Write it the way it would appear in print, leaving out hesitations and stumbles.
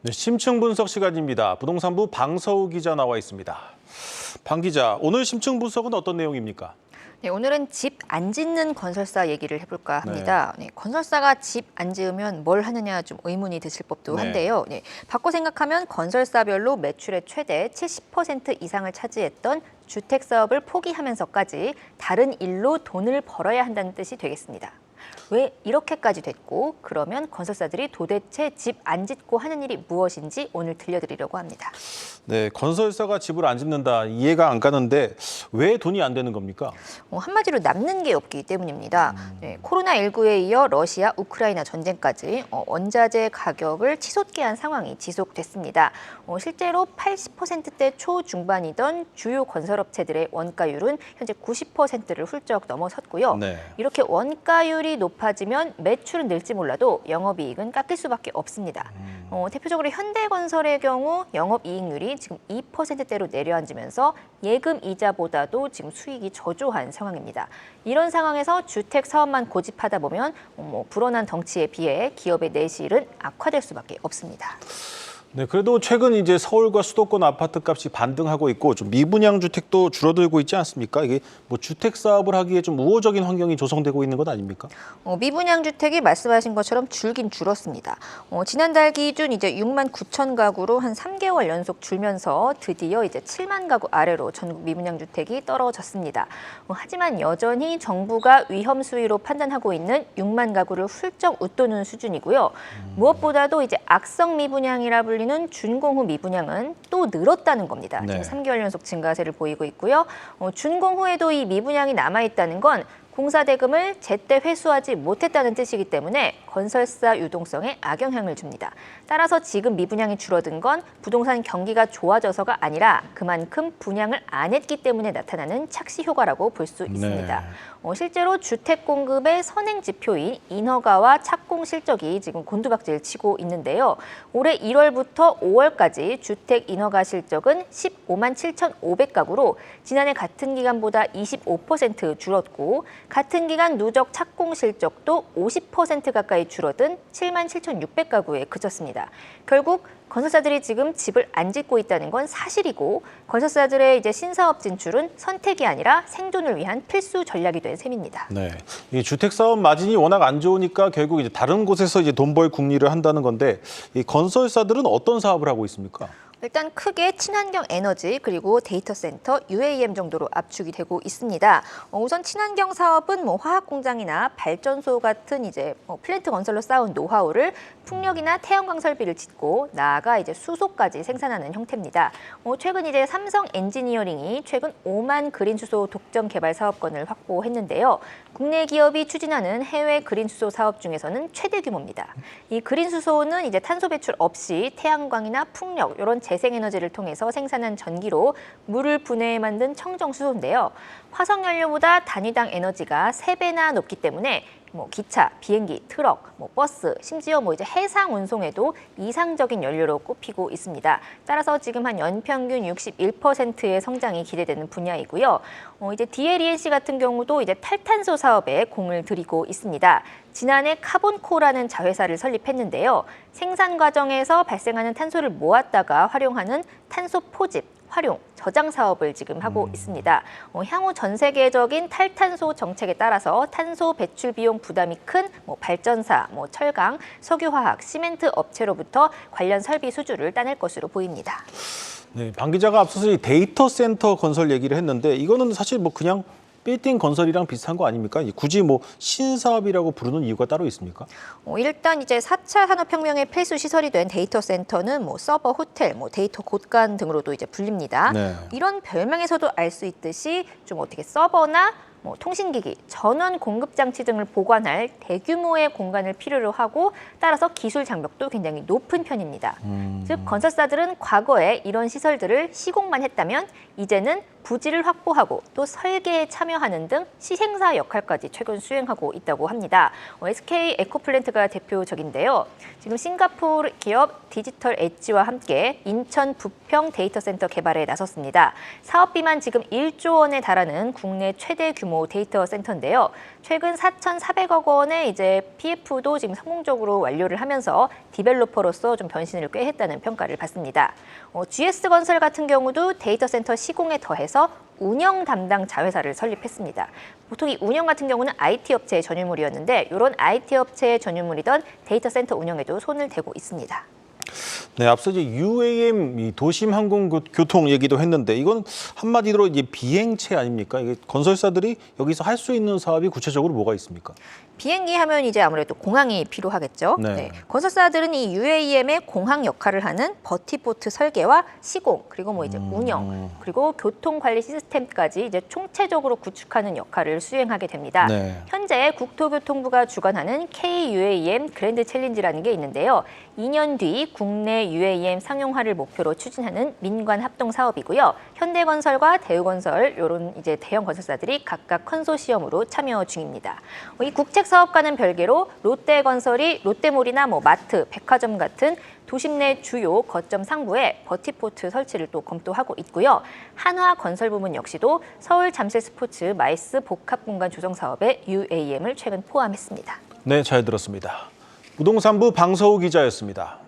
네, 심층 분석 시간입니다. 부동산부 방서우 기자 나와 있습니다. 방 기자, 오늘 심층 분석은 어떤 내용입니까? 네, 오늘은 집 안 짓는 건설사 얘기를 해볼까 합니다. 네, 건설사가 집 안 지으면 뭘 하느냐 좀 의문이 드실 법도 한데요. 네, 바꿔 생각하면 건설사별로 매출의 최대 70% 이상을 차지했던 주택 사업을 포기하면서까지 다른 일로 돈을 벌어야 한다는 뜻이 되겠습니다. 왜 이렇게까지 됐고, 그러면 건설사들이 도대체 집 안 짓고 하는 일이 무엇인지 오늘 들려드리려고 합니다. 네, 건설사가 집을 안 짓는다 이해가 안 가는데 왜 돈이 안 되는 겁니까? 한마디로 남는 게 없기 때문입니다. 네, 코로나19에 이어 러시아, 우크라이나 전쟁까지 원자재 가격을 치솟게 한 상황이 지속됐습니다. 실제로 80%대 초중반이던 주요 건설업체들의 원가율은 현재 90%를 훌쩍 넘어섰고요. 네. 이렇게 원가율이 높아지면 매출은 늘지 몰라도 영업이익은 깎일 수밖에 없습니다. 대표적으로 현대건설의 경우 영업이익률이 지금 2%대로 내려앉으면서 예금 이자보다도 지금 수익이 저조한 상황입니다. 이런 상황에서 주택 사업만 고집하다 보면 불어난 덩치에 비해 기업의 내실은 악화될 수밖에 없습니다. 네, 그래도 최근 이제 서울과 수도권 아파트 값이 반등하고 있고 좀 미분양 주택도 줄어들고 있지 않습니까? 이게 뭐 주택 사업을 하기에 좀 우호적인 환경이 조성되고 있는 것 아닙니까? 미분양 주택이 말씀하신 것처럼 줄긴 줄었습니다. 지난달 기준 이제 6만 9천 가구로 한 3개월 연속 줄면서 드디어 이제 7만 가구 아래로 전국 미분양 주택이 떨어졌습니다. 하지만 여전히 정부가 위험 수위로 판단하고 있는 6만 가구를 훌쩍 웃도는 수준이고요. 무엇보다도 이제 악성 미분양이라 불리는 준공후 미분양은 또 늘었다는 겁니다. 네. 지금 3개월 연속 증가세를 보이고 있고요. 준공후에도 이 미분양이 남아있다는 건 공사 대금을 제때 회수하지 못했다는 뜻이기 때문에 건설사 유동성에 악영향을 줍니다. 따라서 지금 미분양이 줄어든 건 부동산 경기가 좋아져서가 아니라 그만큼 분양을 안 했기 때문에 나타나는 착시 효과라고 볼 수 있습니다. 실제로 주택 공급의 선행 지표인 인허가와 착공 실적이 지금 곤두박질 치고 있는데요. 올해 1월부터 5월까지 주택 인허가 실적은 15만 7,500가구로 지난해 같은 기간보다 25% 줄었고 같은 기간 누적 착공 실적도 50% 가까이 줄어든 7만 7,600가구에 그쳤습니다. 결국 건설사들이 지금 집을 안 짓고 있다는 건 사실이고 건설사들의 이제 신사업 진출은 선택이 아니라 생존을 위한 필수 전략이 된 셈입니다. 네, 이 주택 사업 마진이 워낙 안 좋으니까 결국 이제 다른 곳에서 이제 돈 벌 궁리를 한다는 건데 이 건설사들은 어떤 사업을 하고 있습니까? 일단 크게 친환경 에너지 그리고 데이터 센터, UAM 정도로 압축이 되고 있습니다. 우선 친환경 사업은 화학 공장이나 발전소 같은 이제 플랜트 건설로 쌓은 노하우를 풍력이나 태양광 설비를 짓고 나아가 이제 수소까지 생산하는 형태입니다. 최근 이제 삼성 엔지니어링이 최근 5만 그린 수소 독점 개발 사업권을 확보했는데요. 국내 기업이 추진하는 해외 그린 수소 사업 중에서는 최대 규모입니다. 이 그린 수소는 이제 탄소 배출 없이 태양광이나 풍력 이런 재생에너지를 통해서 생산한 전기로 물을 분해해 만든 청정수소인데요. 화석연료보다 단위당 에너지가 3배나 높기 때문에 기차, 비행기, 트럭, 버스, 심지어 이제 해상 운송에도 이상적인 연료로 꼽히고 있습니다. 따라서 지금 한 연평균 61%의 성장이 기대되는 분야이고요. 이제 DLENC 같은 경우도 이제 탈탄소 사업에 공을 들이고 있습니다. 지난해 카본코라는 자회사를 설립했는데요. 생산 과정에서 발생하는 탄소를 모았다가 활용하는 탄소 포집, 활용, 저장 사업을 지금 하고 있습니다. 향후 전 세계적인 탈탄소 정책에 따라서 탄소 배출 비용 부담이 큰 발전사, 철강, 석유화학, 시멘트 업체로부터 관련 설비 수주를 따낼 것으로 보입니다. 네, 방 기자가 앞서서 이 데이터 센터 건설 얘기를 했는데 이거는 사실 그냥 빌딩 건설이랑 비슷한 거 아닙니까? 굳이 신사업이라고 부르는 이유가 따로 있습니까? 일단 이제 4차 산업혁명의 필수 시설이 된 데이터 센터는 서버, 호텔, 데이터 곳간 등으로도 이제 불립니다. 네. 이런 별명에서도 알 수 있듯이 좀 어떻게 서버나 통신기기, 전원 공급 장치 등을 보관할 대규모의 공간을 필요로 하고 따라서 기술 장벽도 굉장히 높은 편입니다. 즉 건설사들은 과거에 이런 시설들을 시공만 했다면 이제는 부지를 확보하고 또 설계에 참여하는 등 시행사 역할까지 최근 수행하고 있다고 합니다. SK 에코플랜트가 대표적인데요. 지금 싱가포르 기업 디지털 엣지와 함께 인천 부평 데이터 센터 개발에 나섰습니다. 사업비만 지금 1조 원에 달하는 국내 최대 규모 데이터 센터인데요. 최근 4,400억 원의 이제 PF도 지금 성공적으로 완료를 하면서 디벨로퍼로서 좀 변신을 꽤 했다는 평가를 받습니다. GS건설 같은 경우도 데이터 센터 시공에 더해서 운영 담당 자회사를 설립했습니다. 보통 이 운영 같은 경우는 IT 업체의 전유물이었는데 이런 IT 업체의 전유물이던 데이터 센터 운영에도 손을 대고 있습니다. 네, 앞서 이제 UAM 이 도심 항공 교통 얘기도 했는데 이건 한마디로 이제 비행체 아닙니까? 이게 건설사들이 여기서 할 수 있는 사업이 구체적으로 뭐가 있습니까? 비행기 하면 이제 아무래도 공항이 필요하겠죠. 네. 건설사들은 이 UAM의 공항 역할을 하는 버티포트 설계와 시공, 그리고 뭐 이제 운영, 그리고 교통 관리 시스템까지 이제 총체적으로 구축하는 역할을 수행하게 됩니다. 네. 현재 국토교통부가 주관하는 K-UAM 그랜드 챌린지라는 게 있는데요. 2년 뒤 국내 UAM 상용화를 목표로 추진하는 민관 합동 사업이고요. 현대건설과 대우건설 이런 이제 대형 건설사들이 각각 컨소시엄으로 참여 중입니다. 이 국책 사업과는 별개로 롯데건설이 롯데몰이나 뭐 마트, 백화점 같은 도심 내 주요 거점 상부에 버티포트 설치를 또 검토하고 있고요. 한화건설부문 역시도 서울 잠실 스포츠 마이스 복합공간 조성 사업에 UAM을 최근 포함했습니다. 네, 잘 들었습니다. 부동산부 방서우 기자였습니다.